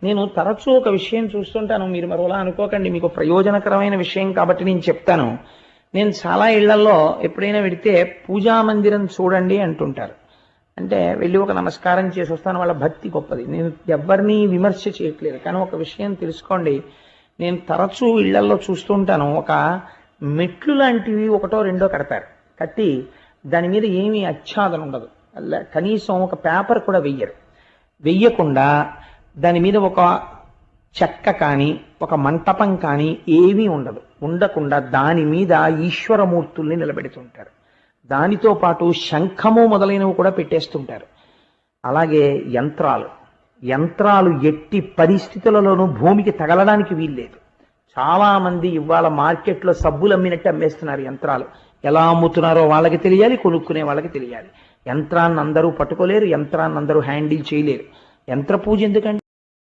నేను తరచూ ఒక విషయం చూస్తుంటాను, మీరు మరోలా అనుకోకండి, మీకు ప్రయోజనకరమైన విషయం కాబట్టి నేను చెప్తాను. నేను చాలా ఇళ్లలో ఎప్పుడైనా వెడితే పూజా మందిరం చూడండి అంటుంటారు. అంటే వెళ్ళి ఒక నమస్కారం చేసి వస్తాను, వాళ్ళ భక్తి గొప్పది. నేను ఎవరిని విమర్శ చేయట్లేదు, కానీ ఒక విషయం తెలుసుకోండి. నేను తరచూ ఇళ్లలో చూస్తుంటాను, ఒక మెట్లు లాంటివి ఒకటో రెండో కడతారు. కట్టి దాని మీద ఏమీ ఆచ్ఛాదన ఉండదు, కనీసం ఒక పేపర్ కూడా వెయ్యకుండా దాని మీద ఒక చెక్క కానీ ఒక మంటపం కానీ ఏమీ ఉండకుండా దాని మీద ఈశ్వరమూర్తుల్ని నిలబెడుతుంటారు. దానితో పాటు శంఖము మొదలైనవి కూడా పెట్టేస్తుంటారు. అలాగే యంత్రాలు ఎట్టి పరిస్థితులలోనూ భూమికి తగలడానికి వీల్లేదు. చాలా మంది ఇవాళ మార్కెట్లో సబ్బులు అమ్మినట్టు అమ్మేస్తున్నారు యంత్రాలు. ఎలా అమ్ముతున్నారో వాళ్ళకి తెలియాలి, కొనుక్కునే వాళ్ళకి తెలియాలి. యంత్రాన్ని అందరూ పట్టుకోలేరు, యంత్రాన్ని అందరూ హ్యాండిల్ చేయలేరు. యంత్ర పూజ ఎందుకంటే